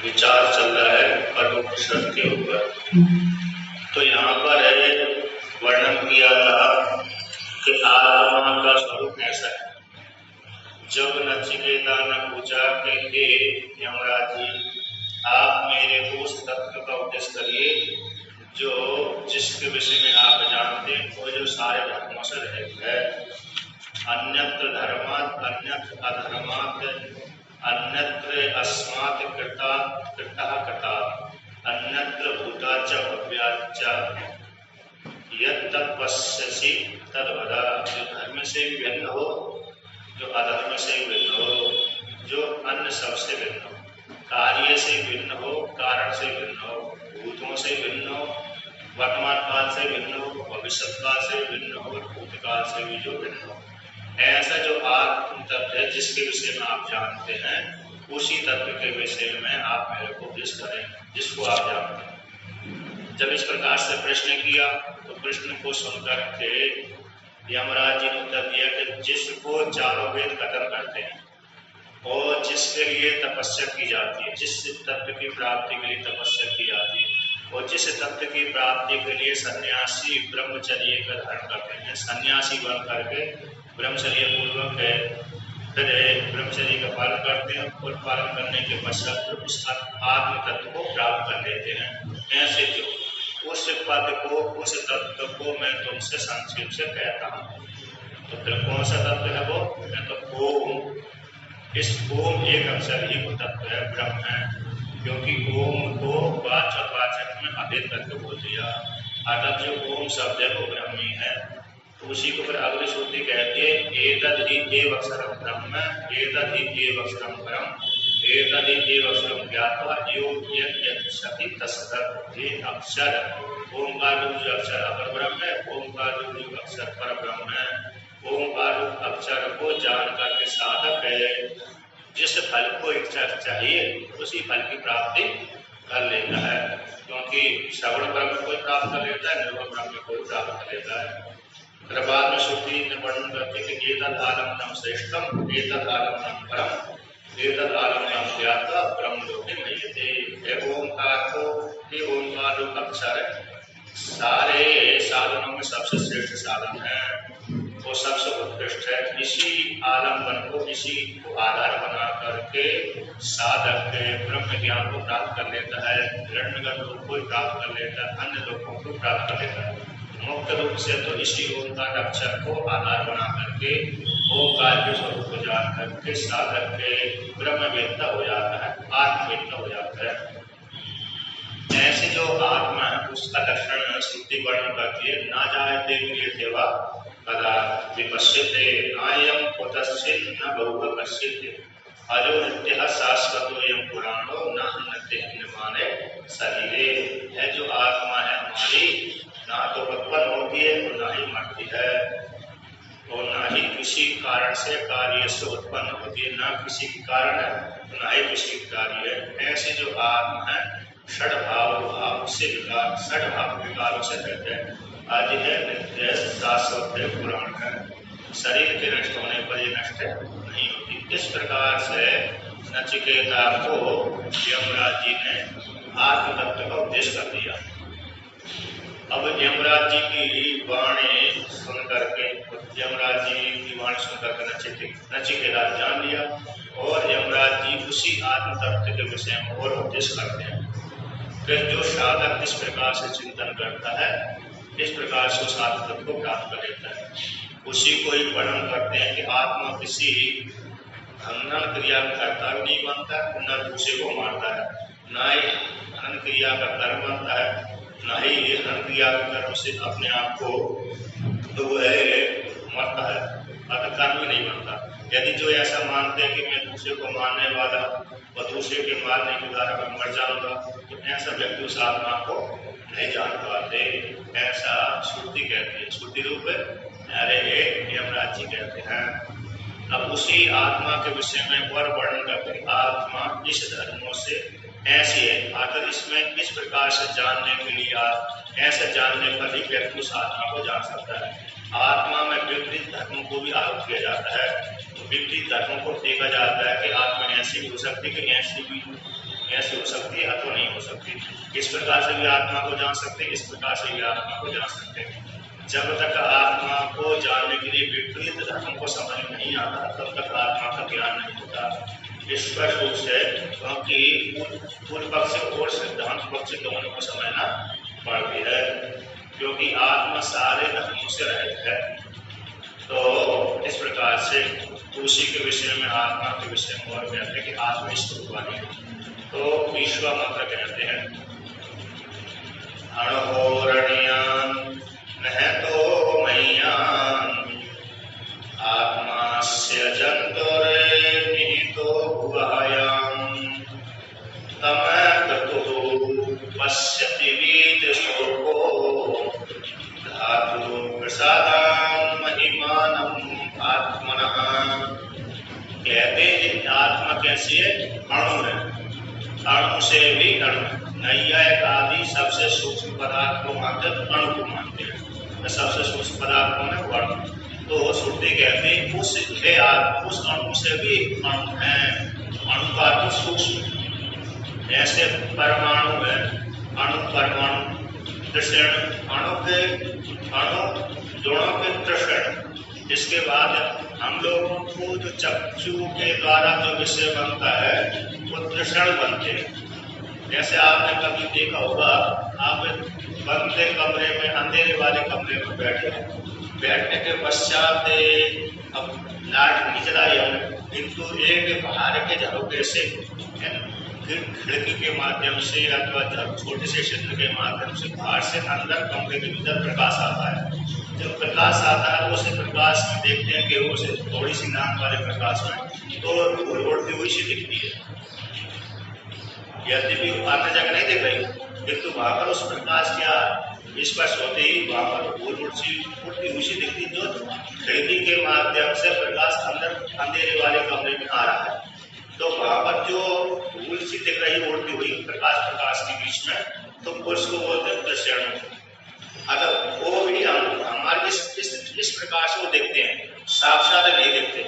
विचार चल रहा है कठोपनिषद के ऊपर। तो यहाँ पर वर्णन किया था कि आत्मा का स्वरूप ऐसा है। जब नचिकेता ने पूछा कि हे यमराज जी, आप मेरे को उस तत्व का उपदेश करिए जो जिसके विषय में आप जानते हैं वो जो सारे धर्मों से रहित है। अन्यत्र धर्मात् अन्यत्र अधर्मात् अन्यत्र अस्मात् कृतात् कृतात् अन्यत्र भूताच्च भव्याच्च यत् तपस्यसि तद्वद। जो धर्म से भिन्न हो, जो अधर्म से भिन्न हो, जो अन्य सबसे भिन्न हो, कार्य से भिन्न हो, कारण से भिन्न हो, भूतों से भिन्न हो, वर्तमान काल से भिन्न हो, भविष्य काल से भिन्न हो, भूतकाल से भी जो भिन्न हो, ऐसा जो आत्म तत्व है जिसके विषय में आप जानते हैं, उसी तत्व के विषय में आप मेरे को उपदेश करें जिसको आप जानते हैं। जब इस प्रकार से प्रश्न किया तो प्रश्न को सुनकर के यमराज जी ने उत्तर दिया कि जिसको चारों वेद कथन करते हैं और जिसके लिए तपस्या की जाती है, जिस तत्व की प्राप्ति के लिए तपस्या की जाती है और जिस तत्व की प्राप्ति के लिए सन्यासी ब्रह्मचर्य का धारण करते हैं, सन्यासी बन करके ब्रह्मचर्य पूर्वक फिर ब्रह्मचर्य का पालन करते हैं और पालन करने के पश्चात उस आत्म तत्व को प्राप्त कर लेते हैं। ऐसे जो उस पद को, उस तत्व को मैं तुमसे संक्षेप से कहता हूँ। तो फिर कौन सा तत्व है वो? तो ओम। इस ओम एक अक्षर ही वो तत्व है, ब्रह्म है, क्योंकि ओम को वाच और वाचक में अभेद करके बोल दिया। अर्थात जो ओम शब्द है वो ब्रह्म ही है। तो उसी को फिर अगली श्रुति कहती है एतद् हि एव अक्षरं ब्रह्म एतद् हि एव अक्षरं परम एतद् हि एव अक्षरं ज्ञात्वा यो यत् सति तत्सत्। ये अक्षर ओमकार रूप जो अक्षर अपर ब्रह्म है, ओमकार रूप जो अक्षर पर ब्रह्म है, ओमकार रूप अक्षर को जान करके साधक है जिस फल को इच्छा चाहिए उसी फल की प्राप्ति कर लेता है। क्योंकि श्रवण ब्रह्म को प्राप्त कर लेता है, निर्वण ब्रह्म को प्राप्त कर लेता है। फिर बाद में श्रुति ने वर्णन करते कि एतद् आलम्बनम श्रेष्ठम एतद् आलम्बनम परम एतद् आलम्बनम ज्ञात्वा ब्रह्मलोके मह्यते। हे ओंकार को, हे ओंकार रूप अक्षर सारे साधनों में सबसे श्रेष्ठ साधन है, वो सबसे उत्कृष्ट है। इसी आलम्बन को, इसी को आधार बना करके साधक ब्रह्म ज्ञान को प्राप्त कर लेता है, हिरण्यगर्भ लोक को प्राप्त कर लेता है, अन्य लोकों को प्राप्त कर लेता है। मुख्य रूप से तो इसी ओंकार अक्षर को आधार बना करके ओंकार के स्वरूप को जान करके साधक के ब्रह्मवेत्ता हो जाता है, आत्मवेत्ता हो जाता है। ऐसे जो आत्मा है उसका लक्षण श्रुति वर्णन करती है। ना जायते क्रियते वा कदा विपश्यते नायं कुतश्चित् न बहुः कश्चित् अजो नित्यः शाश्वतोऽयं पुराणो न हन्यते निर्माणे शरीरे। है जो आत्मा है हमारी, ना तो उत्पन्न होती है और ना ही मरती है और ना ही किसी कारण से कार्य से उत्पन्न होती है, ना किसी कारण है ना ही किसी कार्य है। ऐसे जो आत्मा है षड्भाव से विकार, षड्भाव विकारों से रहते हैं। आज है नित्य शाश्वत पुराण है, शरीर के नष्ट होने पर ये नष्ट नहीं होती। इस प्रकार से नचिकेता को यमराज जी ने आत्म तत्व का उपदेश कर दिया। अब यमराज जी की वाणी सुन करके, यमराज जी की वाणी सुन करके नचिकेता जान लिया और यमराज जी उसी आत्म तत्व के विषय में और उपदेश करते हैं। फिर जो साधक इस प्रकार से चिंतन करता है, इस प्रकार से उस आत्म तत्व को प्राप्त कर लेता है। उसी को ही वर्णन करते हैं कि आत्मा किसी हनन क्रिया का कर्ता भी नहीं बनता, न दूसरे को मारता है, न ही हनन क्रिया का कर्म बनता है, न ही हनन क्रिया के कर्म से अपने आप को तो वो मरता है, अतः कर्म भी नहीं बनता। यदि जो ऐसा मानते हैं कि मैं दूसरे को मारने वाला और दूसरे के मारने के द्वारा मैं मर जाऊंगा, तो ऐसा व्यक्ति उस आत्मा को नहीं जान पाते। ऐसा श्रुति कहती है, श्रुति रूप अरे यमराज जी कहते हैं। अब उसी आत्मा के विषय में और वर्णन करते हैं। आत्मा इस धर्मों से ऐसी है, आखिर इसमें इस प्रकार से जानने के लिए ऐसे जानने पर ही व्यक्ति उस आत्मा को जान सकता है। आत्मा में विपरीत धर्मों को भी आरोप किया जाता है, तो विपरीत धर्मों को देखा जाता है कि आत्मा ऐसी भी हो सकती है कि ऐसी भी ऐसे हो सकती है अथवा नहीं हो सकती। इस प्रकार से भी आत्मा को जान सकते हैं, इस प्रकार से भी आत्मा को जान सकते हैं। जब तक आत्मा को जानने के लिए विपरीत धर्म को समझ नहीं आता तब तक आत्मा का ज्ञान नहीं होता। स्पष्ट रूप से, क्योंकि पूर्व पक्ष और सिद्धांत पक्ष दोनों को समझना पड़ती है, क्योंकि आत्मा सारे धर्मों से रहित है। तो इस प्रकार से उसी के विषय में, आत्मा के विषय में और कहते हैं कि आत्मा स्वरूपानी है। तो विश्वामित्र कहते हैं अणहोरणीयान न तो मय्यान आत्मास्य जन्तुरे निहितो गुहायां तमकृतुः पश्यति वीतशोको धातु प्रसादां महिमानं आत्मनः। कहते हैं आत्मा कैसी है? अणु है, अणु से भी अणु। नैयायिक आदि सबसे सूक्ष्म पदार्थ को मानते हैं, अणु को मानते हैं। तो सबसे सूक्ष्म पदार्थ कौन है? अणु। तो श्रुति कहते हैं उस अणु से भी अणु है। अणु का अर्थ सूक्ष्म, जैसे परमाणु है, अणु परमाणु त्रिशण, अणु दोनों के त्रिशण। इसके बाद हम लोगों को जो चक्षु के द्वारा जो विषय बनता है वो त्रिशण बनते हैं। जैसे आपने कभी देखा होगा, आप बंदे कमरे में, अंधेरे वाले कमरे में बैठने के पश्चात अब लाइट नहीं जलाई हमने, किंतु एक बाहर के झरोखे से, खिड़की के माध्यम से अथवा छोटे से क्षेत्र के माध्यम से बाहर से अंदर कमरे के भीतर प्रकाश आता है। जब प्रकाश आता है उस प्रकाश में देखते हैं कि वो से थोड़ी सी नाम वाले प्रकाश में तो धूल उड़ती हुई सी दिखती है। यद्यपि अन्य जगह नहीं दिख रही, किंतु वहां पर उस प्रकाश क्या स्पर्श होते ही वहां पर धूल उड़ती हुई सी दिखती, जो खिड़की के माध्यम से प्रकाश अंदर अंधेरे वाले कमरे में आ रहा है। तो वहां पर जो धूल सी दिख रही है उड़ती हुई प्रकाश के बीच में, तो उसको बोलते हैं त्रिशण। अगर वो भी हमारे इस प्रकार से वो देखते हैं, साक्षात नहीं देखते।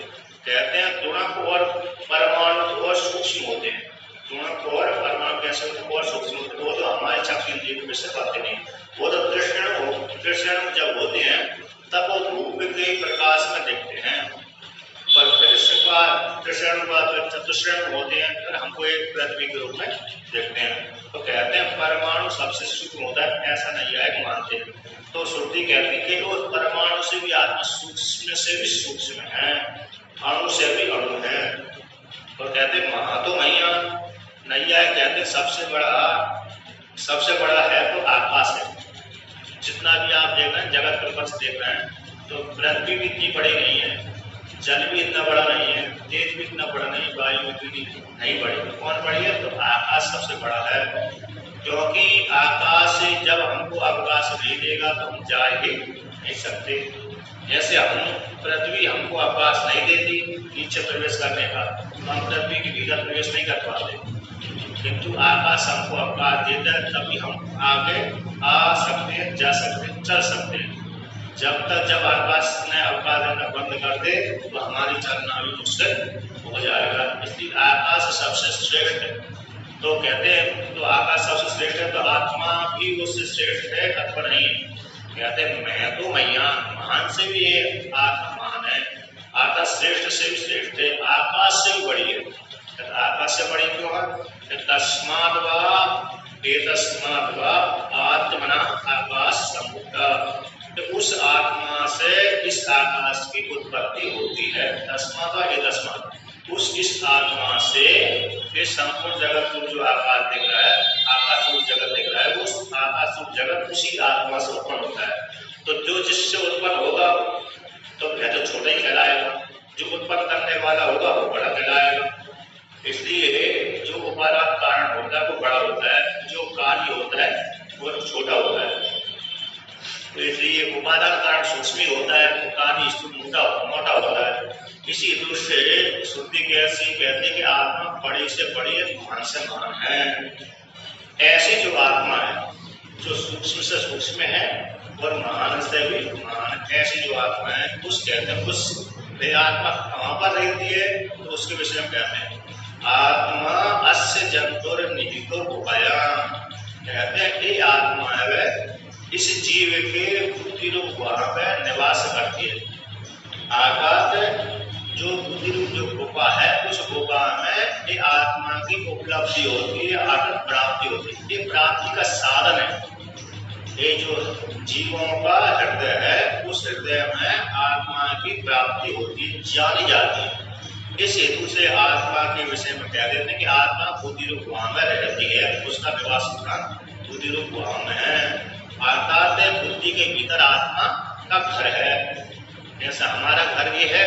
कहते हैं गुणक और परमाणु और सूक्ष्म होते हैं। गुणक और परमाणु कैसे होते हैं? और सूक्ष्म होते हैं। वो तो हमारे चक्षु इंद्रिय के विषय पाते नहीं। वो तो त्रिशण जब होते हैं तब वो रूप के प्रकाश में देखते हैं। पर त्रिशण चतुष्ण होते हैं, फिर हमको एक पृथ्वी के रूप में देखते हैं। तो कहते हैं परमाणु सबसे सूक्ष्म होता है, ऐसा नहीं है मानते हैं। तो श्रुति कहती है कि वो परमाणु से भी आत्मा सूक्ष्म से भी सूक्ष्म है, अणु से भी अणु है। तो कहते महातो मय्यान, नैया कहते सबसे बड़ा है तो आकाश है। जितना भी आप देख रहे हैं, जगत प्रपंच देख रहे हैं, तो पृथ्वी भी इतनी बड़ी नहीं है, जल भी इतना बड़ा नहीं है, तेज भी इतना बड़ा नहीं, वायु इतनी नहीं बड़ी। तो कौन बड़ी है? तो आकाश सबसे बड़ा है, क्योंकि आकाश से जब हमको अवकाश नहीं देगा तो हम जा ही नहीं सकते। जैसे पृथ्वी हमको अवकाश नहीं देती नीचे प्रवेश करने का, तो हम पृथ्वी के भीतर प्रवेश नहीं कर पाते, किंतु आकाश हमको अवकाश देता है, तभी हम आगे आ सकते हैं, जा सकते हैं, चल सकते हैं। जब आकाश ने अवकाश देना बंद कर दे तो हमारी चलना भी मुश्किल हो जाएगा। इसलिए आकाश सबसे श्रेष्ठ है। तो कहते हैं तो आकाश सबसे श्रेष्ठ है, तो आत्मा भी उससे श्रेष्ठ है अथवा नहीं? कहते हैं मैं तो महान से भी है, आत्मा महान है, आत्मा श्रेष्ठ से भी श्रेष्ठ है, आकाश से भी बड़ी है। आकाश से बड़ी क्यों है? तस्मात् वा आत्मना आकाश समुद्र, तो उस आत्मा से इस आकाश की उत्पत्ति होती है। तस्मात् इस आत्मा से ये संपूर्ण जगत को जो आकाश दिख रहा है, आकाश रूप जगत दिख रहा है, वो आकाश रूप जगत उसी आत्मा से उत्पन्न होता है। तो जो जिससे उत्पन्न होगा तो वह तो छोटा ही कहलाएगा, जो उत्पन्न करने वाला होगा वो बड़ा कहलाएगा। इसलिए जो उपादान कारण होता है वो बड़ा होता है, जो कार्य होता है वो छोटा होता है। तो इसलिए उपादान कारण सूक्ष्म होता है, तो कार्य मोटा होता है। इसी दृष्टि श्रुति कैसी कहती है कि आत्मा बड़ी से बड़ी है, महान से महान है। ऐसी जो आत्मा है जो सूक्ष्म से सूक्ष्म है और महान से भी महान, ऐसी जो आत्मा है उस कहते हैं उस आत्मा कहाँ पर रहती है? तो उसके विषय में कहते हैं आत्मा अस्य जंतुर निहितो गुहायाम, कहते हैं ये आत्मा है इस जीव के बुद्धि रूप गुहा में निवास करती है। अर्थात जो बुद्धि रूप जो गुफा है उस गुफा में ये आत्मा की उपलब्धि होती है, अर्थात प्राप्ति होती है। ये प्राप्ति का साधन है। ये जो जीवों का हृदय है उस हृदय में आत्मा की प्राप्ति होती है, जानी जाती है। इस हेतु से आत्मा के विषय में कह देते हैं कि आत्मा बुद्धि रूप गुहा में रहती है, उसका निवास स्थान बुद्धि रूप गुहा में है। अर्थात बुद्धि के भीतर आत्मा का घर है। जैसा हमारा घर ये है,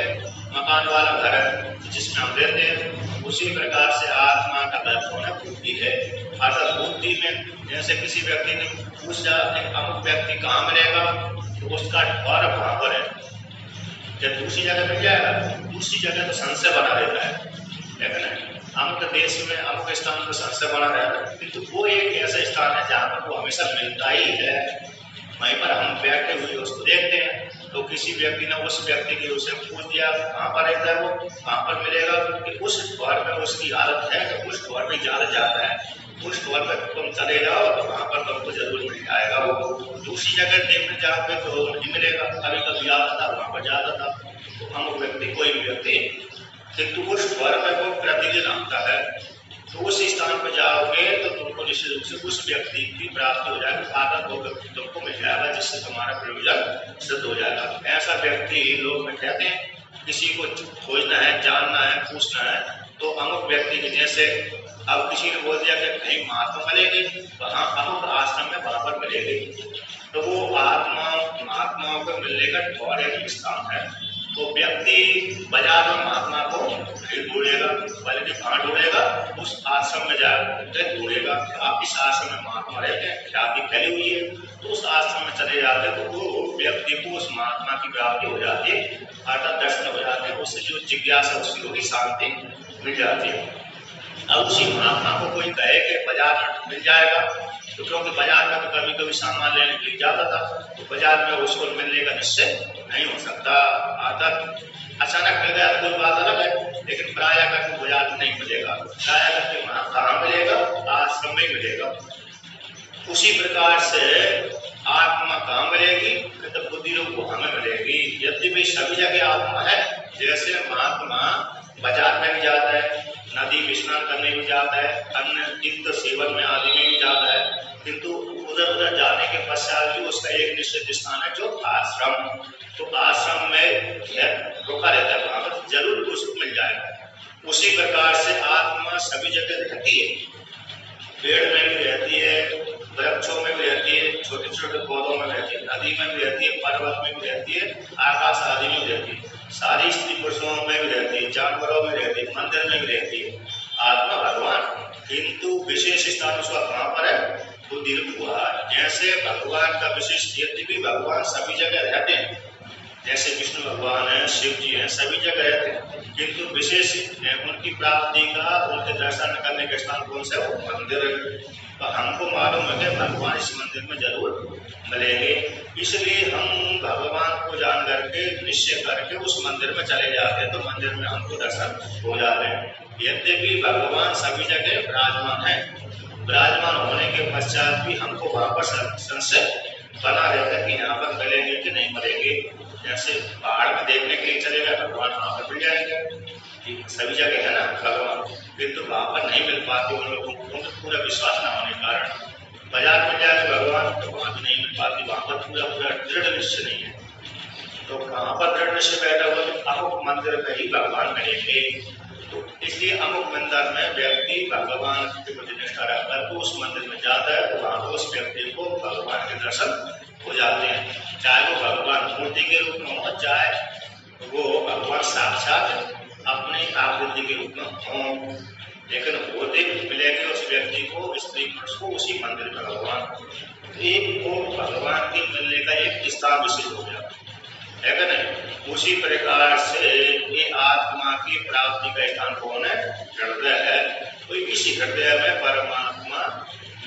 मकान वाला घर है जिसमें हम रहते हैं, उसी प्रकार से आत्मा का घर कौन है? बुद्धि है। अर्थात बुद्धि में जैसे किसी व्यक्ति ने पूछा कि अमुक व्यक्ति कहाँ मिलेगा, तो उसका द्वार वहां पर है। जब दूसरी जगह मिल जाएगा, दूसरी जगह तो संशय बना रहता है, लेकिन अमुक देश में अमुक स्थान पर संशय बना रहता है, किंतु वो एक ऐसा स्थान है जहाँ पर वो हमेशा मिलता ही है। वहीं पर हम बैठे हुए उसको देखते हैं, तो किसी व्यक्ति ने उस व्यक्ति के उसे पूछ दिया कहाँ पर रहता है, वो कहाँ पर मिलेगा, क्योंकि उस द्वार में उसकी आदत है कि उस द्वार में ज्यादा जाता है, उस द्वार पर तुम चले जाओ तो वहाँ पर तुमको जरूर मिल जाएगा। वो दूसरी जगह देखने जाते तो नहीं मिलेगा, कभी कभी आता था वहाँ पर जाता था। तो हम व्यक्ति कोई भी व्यक्ति किंतु उस द्वार में वो प्रतिदिन आता है, तो उस स्थान पर जाओगे तो तुमको निश्चित रूप से उस व्यक्ति की प्राप्ति हो जाएगी, आदत वो व्यक्ति तुमको मिल जाएगा जिससे तुम्हारा प्रयोजन सिद्ध हो जाएगा। ऐसा व्यक्ति लोग में कहते हैं किसी को खोजना है, जानना है, पूछना है, तो अमुक व्यक्ति के जैसे अब किसी ने बोल दिया कि कहीं महात्मा मिलेगी, वहाँ अमुक आश्रम में वहां पर मिलेगी, तो वो आत्मा महात्माओं को मिलने का द्वार एक स्थान है। तो व्यक्ति बाजार में महात्मा को नहीं ढूंढेगा, बल्कि कहाँ ढूंढेगा? उस आश्रम में जाकर ढूंढेगा। आप इस आश्रम में महात्मा रहते हैं, ख्याति फैली हुई है, तो उस आश्रम में चले जाते हैं, तो वो व्यक्ति को उस महात्मा की प्राप्ति हो जाती है, अर्थात दर्शन हो जाते हैं, उससे जो जिज्ञासा उसकी होगी शांति मिल जाती है। अब उसी महात्मा को कोई कहे कि बाजार में मिल जाएगा, तो क्योंकि बाजार में तो कभी कभी सामान लेने के लिए जाता था, तो बाजार में उसको मिलने का निश्चय नहीं हो सकता। अर्थात अचानक मिल गया कोई बात अलग है, लेकिन प्राय करके बाजार में नहीं मिलेगा, प्राय करके वहां कहाँ मिलेगा? आश्रम में मिलेगा। उसी प्रकार से आत्मा कहाँ मिलेगी? तो बुद्धि रूप गुहा में मिलेगी। यद्यपि सभी जगह आत्मा है, जैसे महात्मा बाजार में भी जाता है, नदी स्नान करने भी जाता है, अन्य तीर्थ सेवन में आदि में भी जाता है, किंतु उधर उधर जाने के पश्चात भी उसका एक निश्चित स्थान है जो आश्रम। तो आश्रम में रुका रहता है, वहां पर जरूर उसको मिल जाएगा। उसी प्रकार से आत्मा सभी जगह रहती है, पेड़ में भी रहती है, वृक्षों में भी रहती है, छोटे छोटे पौधों में रहती है, नदी में भी रहती है, पर्वत में भी रहती है, आकाश आदि में भी रहती है, सारी स्त्री पुरुषों में भी रहती है, जानवरों में रहती है, मंदिर में भी रहती है आत्मा भगवान। किंतु विशेष स्थान उसका कहाँ पर है? बुद्धि रूप गुहा। जैसे भगवान का विशेष, यद्यपि भगवान सभी जगह रहते हैं, जैसे विष्णु भगवान है, शिव जी हैं, सभी जगह रहते हैं, किंतु विशेष उनकी प्राप्ति का, उनके दर्शन करने के स्थान कौन सा है? मंदिर। तो हमको मालूम है कि भगवान इस मंदिर में जरूर मिलेंगे, इसलिए हम भगवान को जान करके निश्चय करके उस मंदिर में चले जाते हैं, तो मंदिर में हमको दर्शन हो जाते हैं। यद्यपि भगवान सभी जगह विराजमान है, विराजमान होने के पश्चात भी हमको वहां पर संशय बना रहता है कि यहाँ पर मिलेंगे कि नहीं मिलेंगे। जैसे पहाड़ में देखने के लिए चले गए, भगवान वहां पर मिल जाएंगे, सभी जगह है ना भगवान, किंतु वहां पर नहीं मिल पाते उन लोगों को, पूरा विश्वास न होने के कारण। बाजार में जाए भगवान, तो वहां भी नहीं मिल पाती, वहां पर पूरा पूरा दृढ़ निश्चय नहीं है। तो कहाँ पर दृढ़ निश्चय बैठा हुआ है? अमुक मंदिर में ही भगवान मिलेंगे। तो इसलिए अमुक मंदिर में व्यक्ति भगवान के प्रति निष्ठा रखकर तो उस मंदिर में जाता है, तो वहां पर उस व्यक्ति को भगवान के दर्शन हो जाते हैं, चाहे वो भगवान मूर्ति के रूप में हो, चाहे वो भगवान साक्षात अपने आकृति के रूप में हो, लेकिन वो देख मिलेंगे उस व्यक्ति को, स्त्री पुरुष को, उसी मंदिर में भगवान। एक को भगवान के मिलने का एक स्थान विशेष हो गया है कि नहीं? उसी प्रकार से ये आत्मा की प्राप्ति का स्थान कौन है? हृदय है। तो इसी हृदय में परमात्मा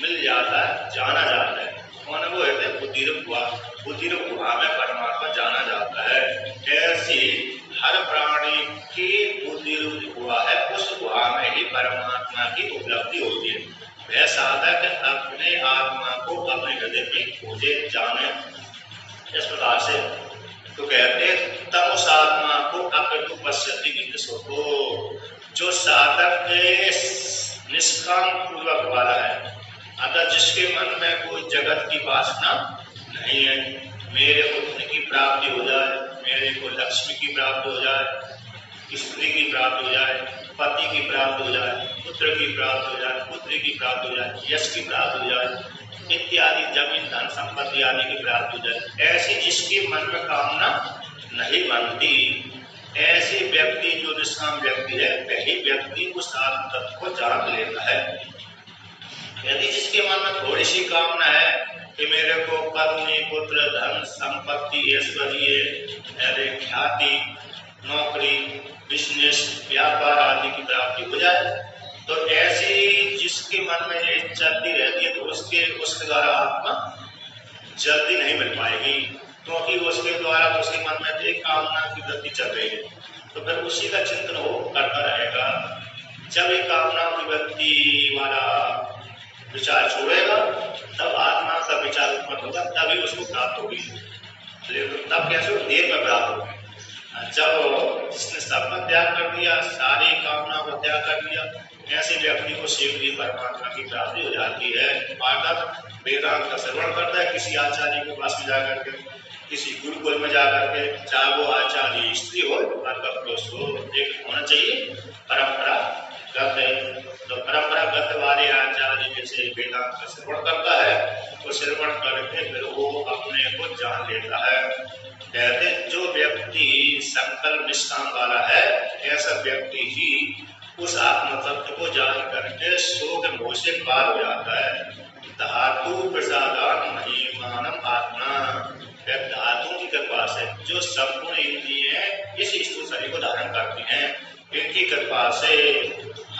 मिल जाता है, जाना जाता है। कौन है वो? है बुद्धि रूप गुहा। बुद्धि रूप गुहा में परमात्मा जाना जाता है। ऐसी हर प्राणी की बुद्धि रूप गुहा है, उस गुहा में ही परमात्मा की की उपलब्धि होती है। वह साधक अपने आत्मा को अपने हृदय में खोजे जाने। इस प्रकार से तो कहते तम उस आत्मा को अकृत पश्यति विद सोतो, जो साधक निष्काम पूर्वक वाला है, अतः जिसके मन में कोई जगत की वासना नहीं है, मेरे को धन की प्राप्ति हो जाए, मेरे को लक्ष्मी की प्राप्ति हो जाए, स्त्री की प्राप्ति हो जाए, पति की प्राप्ति हो जाए, पुत्र की प्राप्ति हो जाए, पुत्री की प्राप्ति हो जाए, यश की प्राप्ति हो जाए इत्यादि, जमीन धन संपत्ति आदि की प्राप्ति हो जाए, ऐसी जिसके मन में कामना नहीं बनती, ऐसे व्यक्ति जो निष्काम व्यक्ति है, वही व्यक्ति उस आत्म तत्व को जान लेता है। यदि जिसके मन में थोड़ी सी कामना है कि मेरे को पत्नी, पुत्र, धन, संपत्ति, ऐश्वर्य, ख्याति, नौकरी, बिजनेस, व्यापार आदि की प्राप्ति हो जाए, तो ऐसी जिसके मन में ये चलती रहती है, तो उसके द्वारा आत्मा जल्दी नहीं मिल पाएगी, क्योंकि उसके द्वारा उसके मन में एक कामना की वृत्ति चल रही है। तो फिर उसी का चिंतन वो करता रहेगा। जब एक कामना की वृत्ति वाला विचार छोड़ेगा, तब आत्मा का विचार उत्पन्न होगा, तभी उसको प्राप्त होगी। तब कैसे देर में प्राप्त होगी? जब जिसने सबका त्याग कर दिया, सारी कामनाओं का त्याग कर दिया, ऐसे व्यक्ति को शीघ्र ही परमात्मा की प्राप्ति हो जाती है। अर्थात वेदांत का श्रवण करता है, किसी आचार्य के पास में जाकर के, किसी गुरुकुल में जाकर के, चाहे वो आचार्य स्त्री हो अथवा पुरुष हो, एक होना चाहिए परंपरागत है। तो परंपरागत वाले आचार्य जैसे वेदांत का श्रवण करता है, तो श्रवण करके फिर वो अपने को जान लेता है। कहते जो व्यक्ति संकल्प निष्काम वाला है, ऐसा व्यक्ति ही उस आत्म तत्व को जान करके शोक मोह से पार हो जाता है। धातु प्रसादान महिमानम आत्मा, धातु की कृपा से जो संपूर्ण इंद्रियां इस स्थूल शरीर को धारण करती हैं, इनकी कृपा से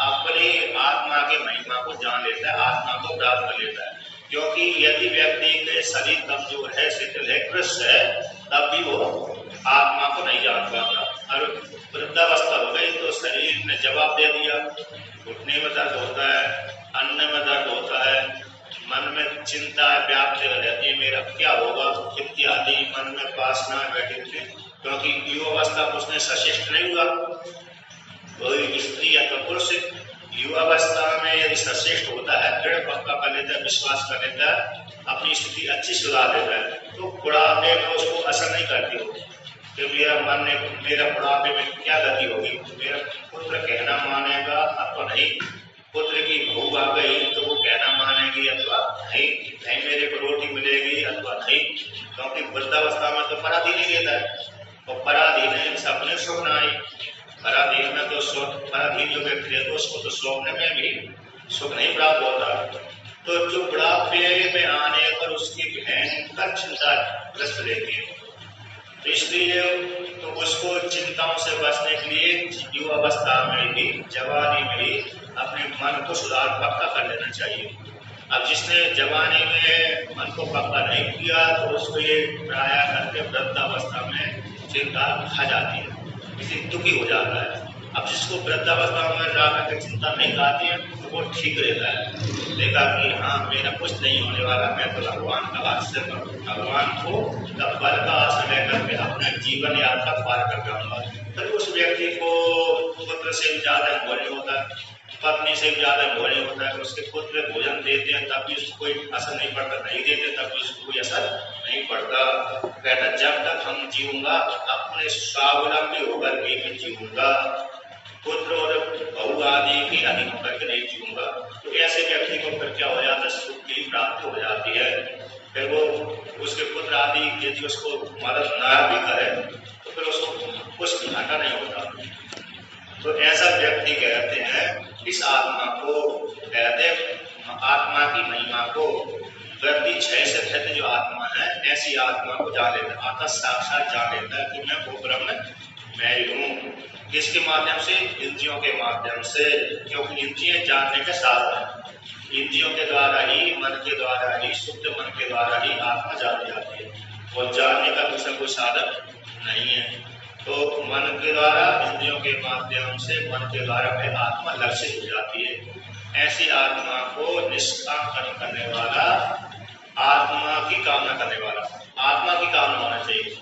अपनी आत्मा के महिमा को जान लेता है, आत्मा को प्राप्त कर लेता है। क्योंकि यदि व्यक्ति के शरीर कमजोर है, शिथिल है, कृष्ण है, तब भी वो आत्मा को नहीं जान पाता। और वृद्धावस्था हो गई तो शरीर ने जवाब दे दिया, घुटने में दर्द होता है, अन्न में दर्द होता है, मन में चिंता व्याप्त रहती है, मेरा क्या होगा इत्यादि मन में वासना बैठी थी। क्योंकि युवावस्था में उसने सशिष्ट नहीं हुआ, कोई स्त्री या पुरुष युवावस्था में यदि सशिष्ट होता है, दृढ़ पक्का कर लेता है, विश्वास कर लेता है, अपनी स्थिति अच्छी सुधार लेता है, तो बुढ़ापे में उसको असर नहीं करती हो कि मेरा मन ने मेरा बुढ़ापे में क्या गति होगी, मेरा पुत्र कहना मानेगा अथवा नहीं, पुत्र की बहू आ गई तो वो कहना मानेगी अथवा नहीं, नहीं मेरे को रोटी मिलेगी अथवा नहीं। क्योंकि वृद्धावस्था में तो पराधीन ही रहता है, और पराधीन सपने स्वप्न आई, पराधीन में तो पराधीन जो व्यक्ति है तो उसको तो स्वप्न में भी सुख नहीं प्राप्त होता। तो जो बुढ़ापे में आने पर उसकी भयंकर चिंता ग्रस्त रहती है, तो इसलिए तो उसको चिंताओं से बचने के लिए युवावस्था में भी, जवानी में ही अपने मन को सुधार पक्का कर लेना चाहिए। अब जिसने जवानी में मन को पक्का नहीं किया, तो उसको ये प्राय करके वृद्धावस्था में चिंता खा जाती है, किसी दुखी हो जाता है। अब जिसको वृद्धावस्था में जाकर चिंता नहीं खाती है, तो वो ठीक रहता है, देखा कि हाँ मेरा कुछ नहीं होने वाला, मैं तो भगवान का आश्रय करूँ, भगवान को बल का आश्रय करके अपना जीवन यात्रा पार कर जाऊंगा। फिर उस व्यक्ति को पुत्र से ज्यादा मोह होता है, पत्नी से ज्यादा मोह होता है, उसके पुत्र भोजन देते हैं तब भी उसको कोई असर नहीं पड़ता, नहीं देते तब भी उसको कोई असर नहीं पड़ता। कहता जब तक हम जीऊंगा अपने स्वावलंबी होकर के मैं जीऊंगा, पुत्र और बहू आदि की अधीन होकर के नहीं जीऊंगा। तो ऐसे व्यक्ति को फिर क्या हो जाता है, सुख की प्राप्ति हो जाती है। फिर वो उसके पुत्र आदि यदि उसको मदद ना भी करे तो फिर उसको कुछ घाटा नहीं होता। तो ऐसा व्यक्ति कहते हैं, इस आत्मा को कहते आत्मा की महिमा को व्यक्ति क्षय से कहते जो आत्मा है, ऐसी आत्मा को जान लेता है, अर्थात साक्षात जान लेता है कि मैं वो ब्रह्म मैं ही हूँ। किसके माध्यम से? इंद्रियों के माध्यम से, क्योंकि इंद्रियां जानने का साधन है। इंद्रियों के द्वारा ही, मन के द्वारा ही, शुद्ध मन के द्वारा ही आत्मा जानी जाती है, और जानने का दूसरा कोई साधन नहीं है। तो मन के द्वारा, इंद्रियों के माध्यम से, मन के द्वारा में आत्मा लक्षित हो जाती है। ऐसी आत्मा को निष्काम कर्म करने वाला, आत्मा की कामना करने वाला, आत्मा की कामना होना चाहिए।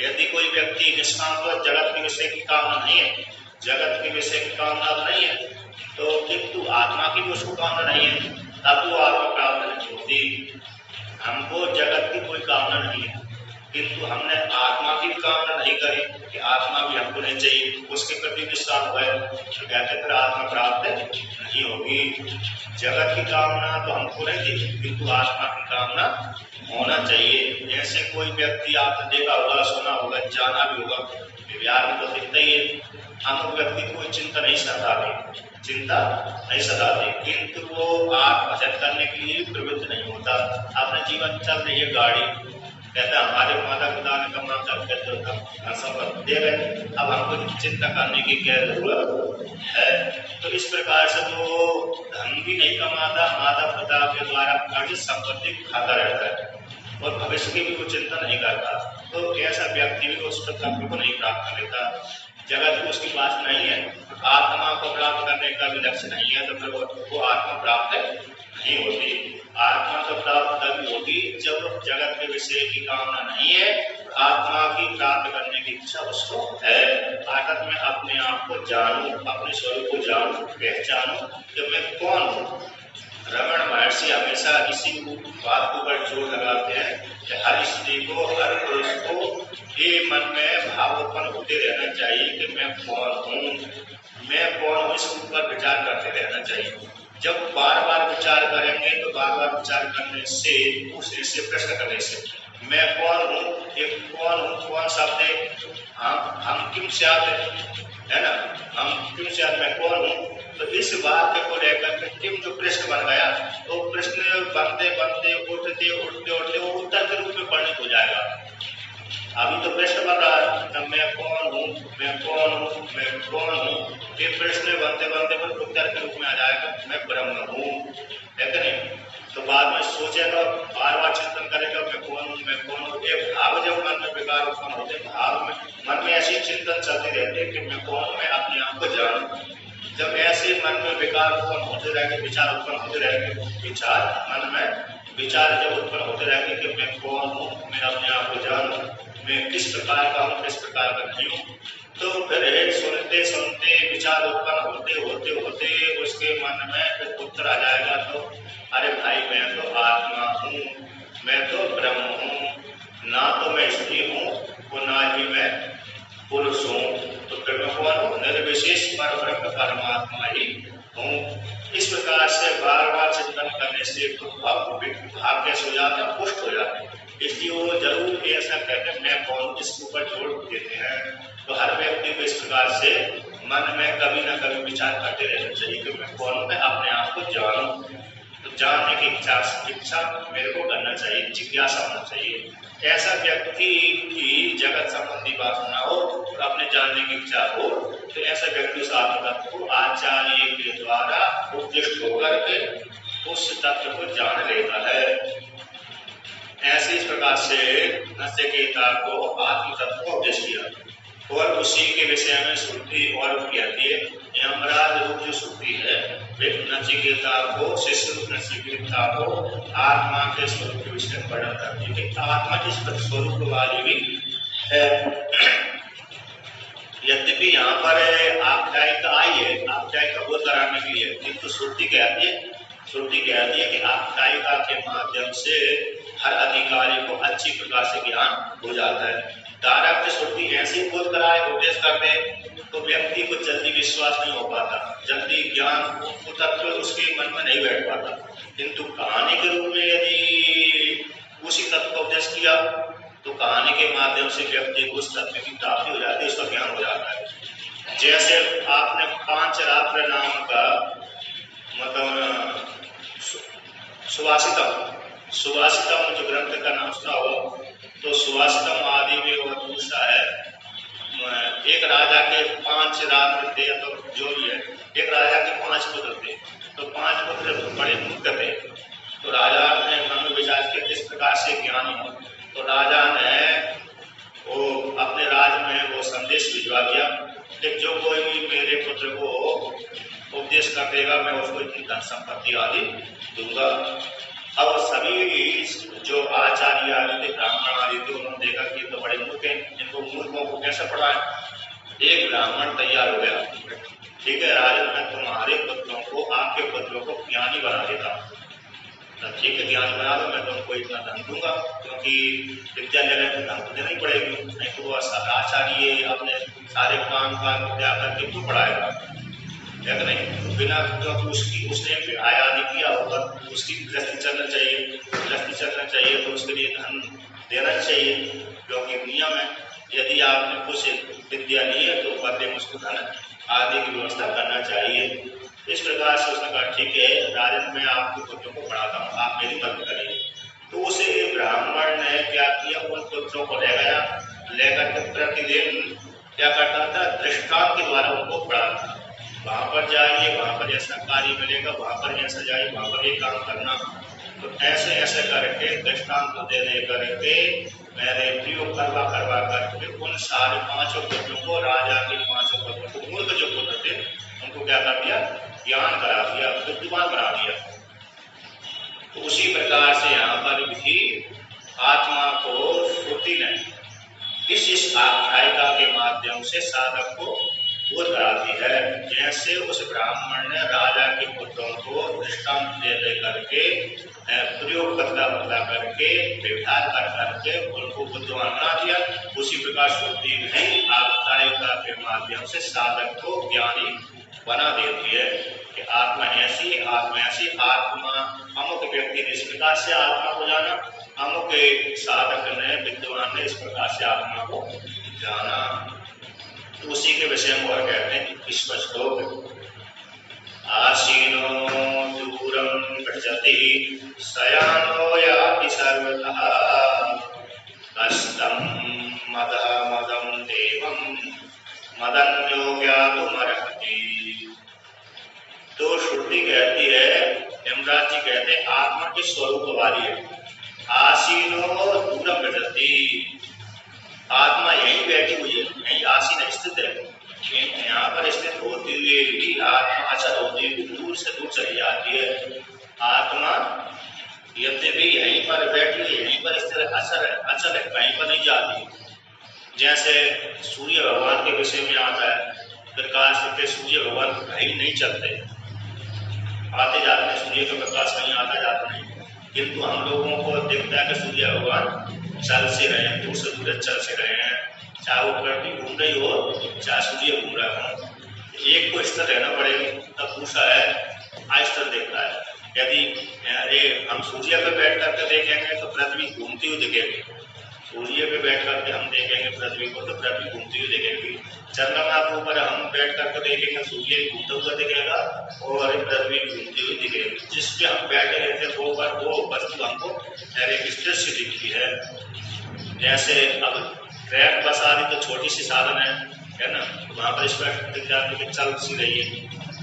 यदि कोई व्यक्ति निष्काम, तो जगत के विषय की कामना नहीं है, जगत के विषय की कामना नहीं है, तो किंतु आत्मा की भी उसको कामना नहीं है, तब वो आत्मा प्राप्त नहीं होती। हमको जगत की कोई कामना नहीं है, किंतु हमने आत्मा की कामना नहीं करी कि आत्मा भी हमको नहीं चाहिए, उसके प्रति निष्काम हुए, तो कहते फिर आत्मा प्राप्त नहीं होगी। जगत की कामना तो हमको नहीं थी, किंतु आत्मा की कामना होना चाहिए। जैसे कोई व्यक्ति आपने देखा होगा, सुना होगा, जाना भी होगा, व्यवहार में तो दिखता ही है, हम व्यक्ति कोई चिंता नहीं सताते, चिंता नहीं सताते, किंतु वो आत्महत्या करने के लिए प्रवृत्त नहीं होता। अपने जीवन चल रही है गाड़ी, कहता हमारे माता पिता ने कमा कर संपत्ति दे रहे, अब हमको चिंता करने की क्या जरूरत है। तो इस प्रकार से वो धन भी नहीं कमाता, माता पिता के द्वारा अर्जित संपत्ति खाता रहता है और भविष्य की भी वो चिंता नहीं करता। तो ऐसा व्यक्ति भी उस तत्व को नहीं प्राप्त कर लेता। जगत को उसकी बात नहीं है, आत्मा को प्राप्त करने का भी लक्ष्य नहीं है, तो फिर वो आत्मा प्राप्त नहीं होती। आत्मा तो प्राप्त तभी होगी जब जगत के विषय की कामना नहीं है, आत्मा की प्राप्त करने की इच्छा उसको है। ताकत में अपने आप को जानूं, अपने स्वरूप को जानूं, पहचानूं कि मैं कौन हूँ। रमण महर्षि हमेशा इसी बात के ऊपर जोर लगाते हैं कि हर स्त्री को, हर पुरुष को ये मन में भाव उत्पन्न होते रहना चाहिए कि मैं कौन हूँ, मैं कौन हूँ, इसके ऊपर विचार करते रहना चाहिए। जब बार बार विचार करेंगे तो बार बार विचार करने से, पूछने से, प्रश्न करने से, मैं कौन हूँ, ये कौन हूँ, कौन शब्द हम क्यों से आते है ना, हम क्यों से आते, मैं कौन हूँ। तो इस बात को लेकर के क्यों जो प्रश्न बन गया, तो प्रश्न बनते बनते, उठते उठते उठते वो उत्तर के रूप में परिणत हो जाएगा। अभी तो प्रश्न बन रहा है, मैं कौन हूँ, मैं कौन हूँ, मैं कौन हूँ, ये प्रश्न बनते बनते फिर उत्तर के रूप में आ जाएगा, मैं ब्रह्म हूँ, है कि नहीं। तो बाद में सोचेगा, बार बार चिंतन करेगा, मैं कौन हूँ, मैं कौन हूँ। ये भाव जब मन में विकार उत्पन्न होते, भाव में मन में ऐसी चिंतन चलते रहते कि मैं कौन हूँ, मैं अपने आप को जानूं। जब ऐसे मन में विकार उत्पन्न होते रहेंगे, विचार उत्पन्न होते रहेंगे, विचार मन में विचार जब उत्पन्न होते रहेंगे कि मैं कौन हूँ, मैं अपने आप को जानूं, मैं किस प्रकार का हूँ, किस प्रकार का नहीं हूँ, तो फिर सुनते सुनते विचार उत्पन्न होते होते होते उसके मन में फिर उत्तर आ जाएगा, तो अरे भाई मैं तो आत्मा हूँ, मैं तो ब्रह्म हूँ, ना तो मैं स्त्री हूँ और ना ही मैं पुरुष हूँ, तो फिर मैं कौन हूँ, निर्विशेष परब्रह्म परमात्मा ही हूँ। इस प्रकार से बार बार चिंतन करने से तो भाव कैसे हो जाता है, पुष्ट हो जाता है। इसलिए वो जरूर ऐसा कहते हैं मैं कौन, इसके ऊपर जोर देते हैं। तो हर व्यक्ति को इस प्रकार से मन में कभी ना कभी विचार करते रहना चाहिए कि मैं कौन हूँ, मैं अपने आप को जानूं। तो जानने की इच्छा मेरे को करना चाहिए, जिज्ञासा होना चाहिए। ऐसा व्यक्ति की जगत संबंधी बात ना हो, अपने जानने की इच्छा हो, तो ऐसा व्यक्ति उस आत्म तत्व को आचार्य के द्वारा उपदिष्ट होकर के उस तत्व को जान लेता है। ऐसे इस प्रकार से नचिकेता को आत्म तत्व को उपदेश किया और उसी के विषय में श्रुति और कहती है, यमराज रूप जो श्रुति है वे नचिकेता को, शिष्य रूप नचिकेता को आत्मा के स्वरूप के विषय में वर्णन करती है। आत्मा किस स्वरूप वाली भी है। यद्यपि यहाँ पर आख्यायिका आई है, आख्यायिका बोध कराने के लिए, किंतु श्रुति कहती है कि आख्यायिका के माध्यम से हर अधिकारी को अच्छी प्रकार से ज्ञान हो जाता है। डायरेक्ट श्रुति ऐसी बोध कराए, उपदेश कर दे, तो व्यक्ति को जल्दी विश्वास नहीं हो पाता, जल्दी ज्ञान को तत्व उसके मन में नहीं बैठ पाता। किंतु कहानी के रूप में यदि उसी तत्व का उपदेश किया तो कहानी के माध्यम से व्यक्ति को उस तत्व की प्राप्ति हो जाती है, उसका ज्ञान हो जाता है। जैसे आपने पांचरात्र नाम का मतलब सुभाषितम जो ग्रंथ का नाम सुना हो, तो सुभाषितम आदि में वह दूसरा है, एक राजा के 5 रात्र थे, तो जो भी है, एक राजा के 5 पुत्र थे, तो 5 पुत्र बड़े मूर्ख थे। तो राजा ने मन में विचार किया किस प्रकार से ज्ञानी हो, तो राजा ने वो अपने राज में वो संदेश भिजवा दिया कि जो कोई भी मेरे पुत्र को उपदेश कर देगा मैं उसको धन संपत्ति आदि दूंगा। अब सभी जो आचार्य आदि थे, ब्राह्मण आदि थे, उन्होंने देखा कि ये तो बड़े मूर्ख हैं, इनको मूर्खों को कैसे पढ़ाए। एक ब्राह्मण तैयार हो गया, ठीक है राजन, मैं तुम्हारे पुत्रों को, आपके पुत्रों को ज्ञानी बना देता हूँ। ठीक है, ज्ञानी बना दो, मैं तुमको इतना धन दूंगा, क्योंकि विद्यालय में धन तो देना ही पड़ेगी, नहीं तो वो आचार्य अपने सारे काम काज विद्या करके क्यों पढ़ाएगा, है कि नहीं। बिना, क्योंकि उसने विवाह आदि किया होगा, उसकी गृहस्थी चलना चाहिए, तो उसके लिए धन देना चाहिए, क्योंकि नियम है। यदि आपने कुछ विद्या ली है तो बदले में उसको धन आदि की व्यवस्था करना चाहिए। इस प्रकार से उसने कहा ठीक है राजन, मैं आपके पुत्रों को पढ़ाता हूँ, आप मेरी मदद करिए। तो उसे ब्राह्मण ने क्या किया, उन पुत्रों को ले गया, लेकर के प्रतिदिन क्या करता था, दृष्टांत के द्वारा उनको पढ़ाता। वहां पर जाइए, वहां पर ऐसा कार्य मिलेगा, वहां पर ऐसा जाइए, वहां पर ये काम करना। तो ऐसे ऐसे करके दृष्टांत को दे करके मैंने प्रयोग करवा करके उन सारे पांचों पुत्रों को, राजा के पांचों पुत्रों को, मूर्ख जो पुत्र थे उनको क्या कर दिया, ज्ञान करा दिया, विद्वान बना दिया। तो उसी प्रकार से यहाँ पर भी आत्मा को श्रुति ने इस आख्यायिका के माध्यम से साधक को बोध कराती है। जैसे उस ब्राह्मण ने राजा के पुत्रों को दृष्टांत दे करके प्रयोग बदला करके व्यवहार करके उनको बुद्धिमान बना दिया, उसी प्रकार श्रुति भी आख्यायिका के माध्यम से साधक को ज्ञानी बना देती है कि आत्मा ऐसी, आत्मा अमुक व्यक्ति ने इस प्रकार से आत्मा को जाना, अमुक साधक ने, विद्वान ने इस प्रकार से आत्मा को जाना। तो उसी के विषय में और कहते हैं ईश्वर श्लोक, आसीनो दूरम गच्छति शयानो याति सर्वतः कष्टम मदम देवम मदन्यो ज्ञातुमर्हति। तो श्रुति कहती है, यमराज जी कहते हैं आत्मा के स्वरूप वाली है। आसीनो दूरम गच्छति, आत्मा यहीं बैठी हुई है, यहीं आसीन स्थित है, यहाँ पर स्थित होते हुए भी आत्मा अचल होती हुई दूर से दूर चली जाती है। आत्मा यद्यपि यहीं पर बैठी है, यहीं पर स्थिर अचल है, कहीं पर नहीं जाती। जैसे सूर्य भगवान के विषय में आता है, प्रकाश के सूर्य भगवान कहीं नहीं चलते, आते जाते हैं, सूर्य का प्रकाश कहीं आता जाता नहीं, किंतु हम लोगों को दिखता है कि सूर्य भगवान चल से रहे हैं, दूर से दूर चल से रहे हैं, चाहे वो पृथ्वी घूम रही हो, चाहे सूर्य घूम रहा हो, एक को स्थिर रहना पड़ेगी, तब दूसरा है अस्थिर दिखता है। यदि हम सूर्य पर बैठ करके देखेंगे तो पृथ्वी घूमती हुई दिखेगी, सूर्य पे बैठ करके हम देखेंगे पृथ्वी को तो पृथ्वी घूमती हुई दिखेगी। चंद्रमा के ऊपर हम बैठ करके देखेंगे सूर्य घूमता हुआ दिखेगा और पृथ्वी घूमती हुई दिखेगी। जिस पे हम बैठे रहते हैं वो वस्तु हमको एक स्थिर सी दिखती है। जैसे अब ट्रेन बस आदि तो छोटी सी साधन है ना, वहाँ पर इस पर दिख जाती है चल सी रही है,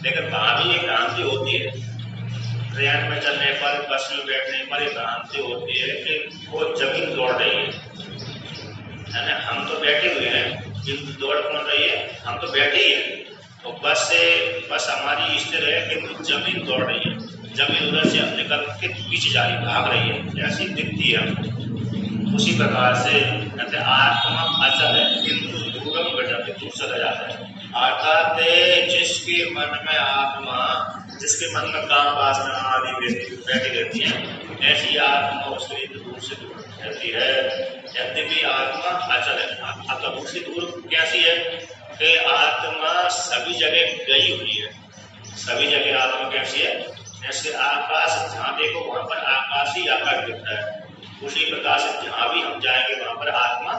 लेकिन वहाँ भी एक भ्रांति होती है। ट्रेन में चलने पर, बस में बैठने पर एक भ्रांति होती है कि वो जमीन दौड़ रही है ना, हम तो बैठे हुए हैं, किंतु दौड़ कौन रही है, हम तो बैठे ही हैं। तो बस हमारी स्थिर है किंतु जमीन दौड़ रही है, जमीन उधर से हम निकल के पीछे जा रही, भाग रही है, ऐसी दिखती है हमको। उसी प्रकार से कहते आत्मा अचल है किंतु दूरम गच्छति, दूर चला जाता है। अर्थात जिसके मन में आत्मा, जिसके मन में काम वासना आदि बैठी रहती है, ऐसी आत्मा उसके दूर से दूर रहती है। यद्यपि आत्मा अचल है, आत्मा दूर से दूर कैसी है कि आत्मा सभी जगह गई हुई है, सभी जगह आत्मा कैसी है, जैसे आकाश जहाँ देखो वहां पर आकाश ही आकाश दिखता है, उसी प्रकार से जहाँ भी हम जाएंगे वहां पर आत्मा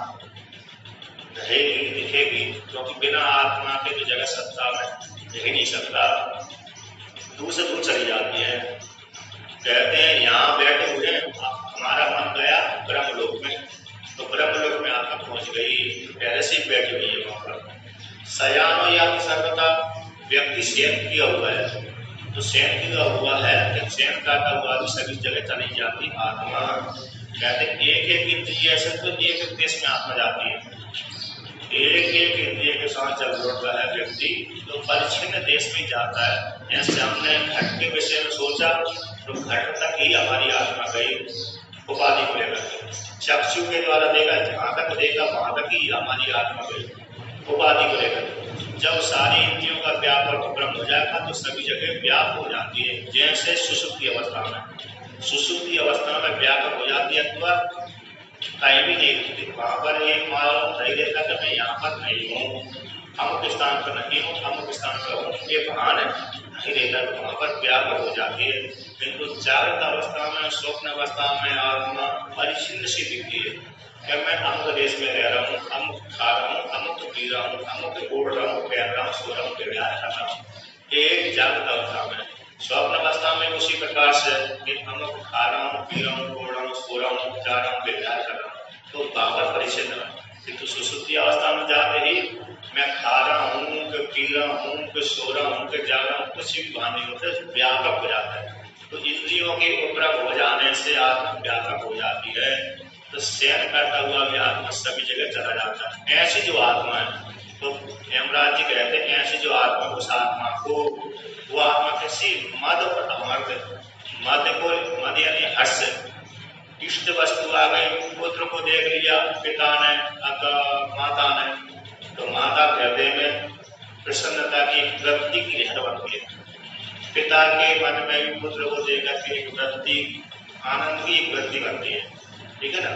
रहेगी, दिखेगी, क्योंकि बिना आत्मा के तो जगत सत्ता में रह नहीं सकता, दूर से दूर चली जाती है। कहते हैं यहाँ बैठे हुए हमारा मन गया ब्रह्मलोक में, तो ब्रह्मलोक में आत्मा पहुंच गई, पहले से ही बैठी हुई है वहां पर। शयानो या सर्वथा, व्यक्ति शयन किया हुआ है, तो शयन किया हुआ है, शयन करता हुआ भी सभी जगह चली जाती आत्मा। कहते एक एक इंद्रिय से तो एक एक देश में आत्मा जाती है, एक एक इंद्रिय के साथ चल रहा है व्यक्ति तो परिच्छिन्न देश में जाता है, ऐसे हमने घट के विषय में सोचा तो घट तक ही हमारी आत्मा गई उपाधि को लेकर। चक्षु के द्वारा देखा, जहाँ तक देखा वहां तक ही हमारी आत्मा गई उपाधि को लेकर। जब सारी इंद्रियों का व्यापक ब्रह्म हो जाएगा तो सभी जगह व्याप्त हो जाती है। जैसे सुषुप्ति अवस्था में, सुषुप्ति अवस्था में व्यापक हो जाती है अथवा कहीं भी नहीं दिखती। वहां पर एक मालूम नहीं देता कि मैं यहाँ पर नहीं हूँ, अमुक स्थान पर नहीं हूँ, अमुक स्थान पर हूँ, ये भान नहीं रहता, वहां पर व्यापक हो जाती है। किंतु जागृत अवस्था में, स्वप्न अवस्था में आत्मा परिचिन्न सी दिखती है कि मैं अमुक देश में रह रहा हूँ, अमुक खा रहा हूँ, अमुक पी रहा हूँ, अमुक उड़ रहा हूँ, पहन रहा हूँ, सो रहा हूँ, व्यवहार कर रहा हूँ। एक जागृत अवस्था में। स्वप्न अवस्था में उसी प्रकार से अमुक खा रहा हूँ, पी रहा हूँ, उड़ रहा हूँ, सो रहा हूँ, जा रहा हूँ, व्यवहार कर रहा हूँ, तो बाबर परिचिन्न है। किंतु सुषुप्ति अवस्था में जाते ही मैं खा रहा हूँ, कि पी रहा हूँ, कि सो रहा हूँ, कि जा रहा हूँ, कुछ भी भान नहीं होता, व्यापक हो जाता है। तो इंद्रियों के उपरम हो जाने से आत्मा व्यापक हो जाती है। तो शयन करता हुआ भी आत्मा सभी जगह चला जाता है। ऐसी जो आत्मा है, तो हेमराज जी कहते हैं ऐसी जो आत्मा, उस आत्मा को, वो आत्मा कैसी मद और अमर्द, मद को, मद यानी हर्ष, इष्ट वस्तु आ गई, पुत्र को देख लिया पिता ने अथवा माता ने, तो माता हृदय में प्रसन्नता की वृत्ति की लहर बनती है। पिता के मन में भी पुत्र को देखकर के एक वृत्ति, आनंद की एक वृत्ति बनती है, ठीक है ना।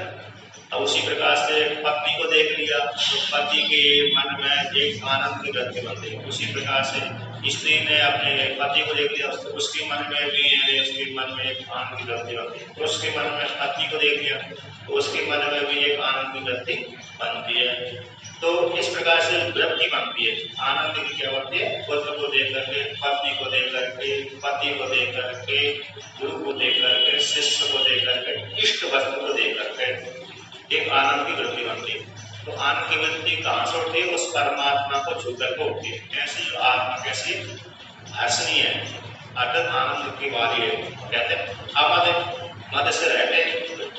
और उसी प्रकार से पत्नी को देख लिया तो पति के मन में एक आनंद की वृत्ति बनती है। उसी प्रकार से स्त्री ने अपने पति को देख लिया तो उसके मन में भी उसके मन में एक आनंद की वृत्ति बनती है। उसके मन में पत्नी को देख लिया तो उसके मन में भी एक आनंद की वृत्ति बनती है। तो इस प्रकार से वृत्ति बनती है। आनंद की क्या बनती है? पुत्र को देख करके, पत्नी को देख करके, पति को देख करके, गुरु को देख करके, शिष्य को देख करके, इष्ट वस्तु को देख करके एक आनंद की वृत्ति बनती है। तो आनंद की वृत्ति कहाँ से उठती है? उस परमात्मा को छू करके उठती है। ऐसी आत्मा कैसी हर्षणीय है, अर्थात आनंद की वाली है। कहते हैं मद से रहते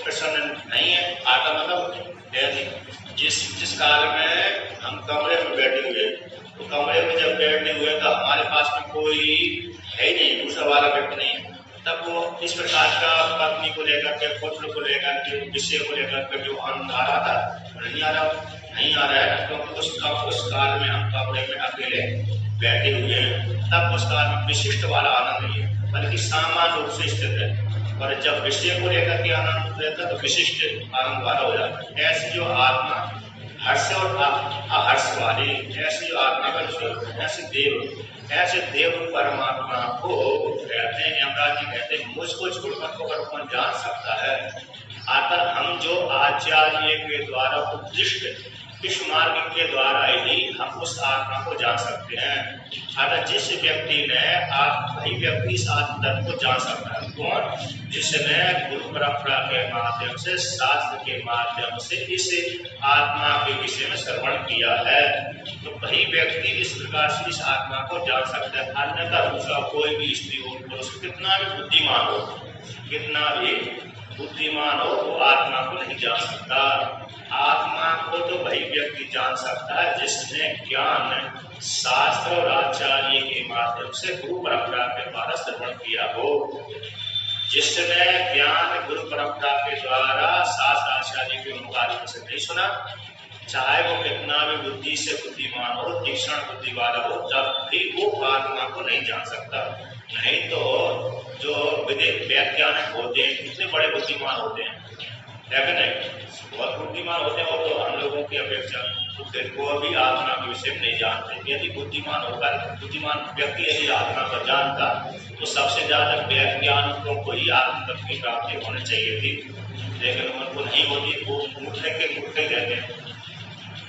प्रसन्न नहीं है। आत्मा मतलब जिस काल में हम कमरे में बैठे हुए, तो कमरे में जब बैठे हुए तो हमारे पास में कोई है नहीं, दूसरा वाला व्यक्ति नहीं, तब वो इस प्रकार का पत्नी को लेकर के, पुत्र को लेकर के, विषय को लेकर के जो आनंद आ रहा था नहीं आ रहा है, क्योंकि उस काल में हम कमरे में अकेले बैठे हुए हैं। तब उस काल में विशिष्ट वाला आनंद नहीं है, बल्कि सामान्य रूप से स्थित है। और जब विषय को लेकर के आनंद रहता है तो विशिष्ट आनंद वाला हो जाता है। ऐसी जो आत्मा हर्ष और अहर्ष वाली, ऐसी जो आत्मा का स्वरूप, ऐसे देव परमात्मा को कहते हैं, यमराज जी कहते हैं मुझको छोड़कर तो और कौन जान सकता है। आकर हम जो आचार्य के द्वारा उपदिष्ट इस मार्ग के द्वारा ही हम उस आत्मा को जान सकते हैं। अगर जिस व्यक्ति ने वही व्यक्ति इस आत्म तत्व को जान सकता है। कौन? जिसने गुरु परंपरा के माध्यम से, शास्त्र के माध्यम से इस आत्मा के विषय में श्रवण किया है, तो वही व्यक्ति इस प्रकार से इस आत्मा को जान सकता है। अन्यथा दूसरा कोई भी स्त्री हो, पुरुष कितना भी बुद्धिमान हो, वो आत्मा को नहीं जान सकता। आत्मा को तो वही व्यक्ति जान सकता है जिसने ज्ञान शास्त्र और आचार्य के माध्यम से गुरु परंपरा के द्वारा श्रवण किया हो। जिसने ज्ञान गुरु परंपरा के द्वारा शास्त्र आचार्य के मुखारियों से नहीं सुना, चाहे वो कितना भी बुद्धि से बुद्धिमान हो, तीक्ष्ण बुद्धि वाला हो, तब भी वो आत्मा को नहीं जान सकता। नहीं तो जो वैज्ञानिक होते हैं कितने बड़े बुद्धिमान होते हैं, लेकिन नहीं बहुत बुद्धिमान होते हैं, वो तो हम लोगों की अपेक्षा वो भी आत्मा के विषय में नहीं जानते। यदि बुद्धिमान व्यक्ति यदि आत्मा को जानता तो सबसे ज्यादा वैज्ञानिकों को ही आत्मा तत्व की प्राप्ति होनी चाहिए थी, लेकिन उनको नहीं होती। वो मूर्खे रहते हैं,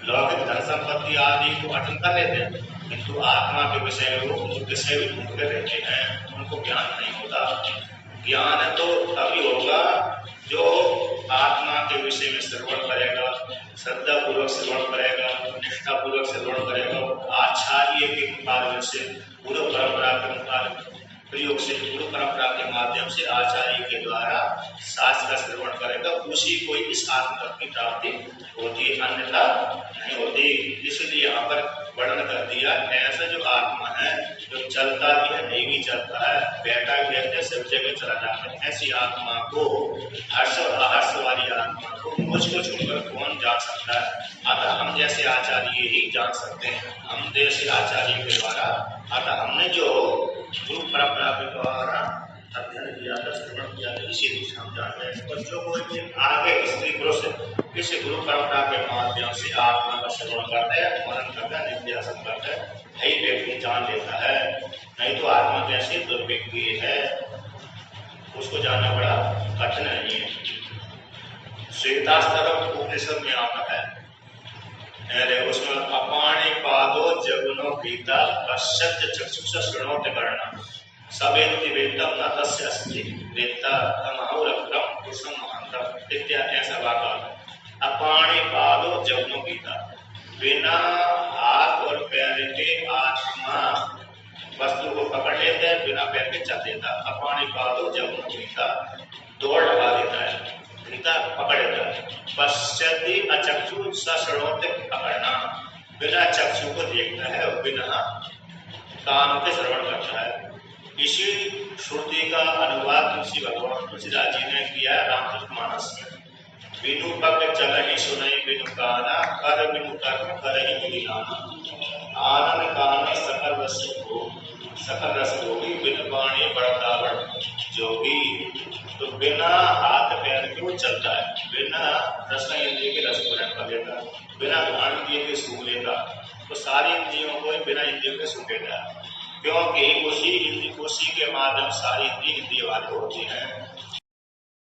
लौकिक धन संपत्ति आदि को अर्जन कर लेते हैं, किंतु आत्मा के विषय में वो मूर्ख से भी ढूंढते रहते हैं, उनको ज्ञान नहीं होता। ज्ञान तो तभी होगा जो आत्मा के विषय में श्रवण करेगा, श्रद्धा पूर्वक श्रवण करेगा, निष्ठा पूर्वक श्रवण करेगा, आचार्य के मुखारबिंद से, गुरु परंपरा के मुखारबिंद प्रयोग से, गुरु परंपरा के माध्यम से आचार्य के द्वारा शास्त्र का श्रवण करेगा, उसी को इस आत्म तत्व की प्राप्ति होती है, अन्यथा नहीं होती। इसलिए यहाँ पर वर्णन कर दिया। ऐसा जो आत्मा है जो चलता भी है, नहीं भी चलता है, बैठा भी रहता, सब जगह चला जाता है, ऐसी आत्मा को, हर्ष और अहर्ष वाली आत्मा को मुझको छोड़कर कौन जान सकता है? अतः हम जैसे आचार्य ही जान सकते हैं, हम जैसे आचार्य के द्वारा। अतः हमने जो गुरु परंपरा के द्वारा अध्ययन किया था, श्रवण किया था, इसी रूप से हम जान रहे हैं। बच्चों को आगे स्त्री पुरुष किसी गुरु परंपरा के माध्यम से आत्मा का श्रवण करता है, मनन करता है, निध्यासन करता है, यही व्यक्ति जान लेता है। नहीं तो आत्मा कैसे दुर्व्यक्ति है, उसको जानना बड़ा कठिन नहीं है। श्वेतास्तर उपनिषद में आता है, उसमें अपाणे पादो जगुनो गीता पश्चात चक्षुष शृणोत करना सवेति वेदम न तस्य अस्ति वेत्ता तमहुरक्रम पुरुषम महांतम इत्यादि ऐसा वाक्य है। अपाणे पादो जगुनो गीता, बिना हाथ और पैर के आत्मा वस्तु को पकड़ लेता है, बिना पैर के चल देता। अपाणे पादो जगुनो गीता, दौड़ लगा देता है, गीता पकड़ लेता है। पश्चाति अचक्षु सशृणोत पकड़ना, बिना चक्षु को देखता है और बिना कान के श्रवण करता है। इसी श्रुति का अनुवाद तुलसी भगवान तुलसीदास जी ने किया है रामचरितमानस में। बिनु पग चलहि सुनहि बिनु काना, कर बिनु कर्म करहि बिनु आनंद कान सकल रस भोगी, बिनु वाणी बढ़ता बढ़ जोगी। तो बिना हाथ पैर के वो चलता है, बिना रस इंद्रिय के रस ग्रहण कर लेता, बिना घ्राण इंद्रिय के सूंघ लेता, तो सारी इंद्रियों को बिना इंद्रियों के सूंघ लेता है। क्योंकि उसी के माध्यम सारी इंद्रिय वाले होते हैं।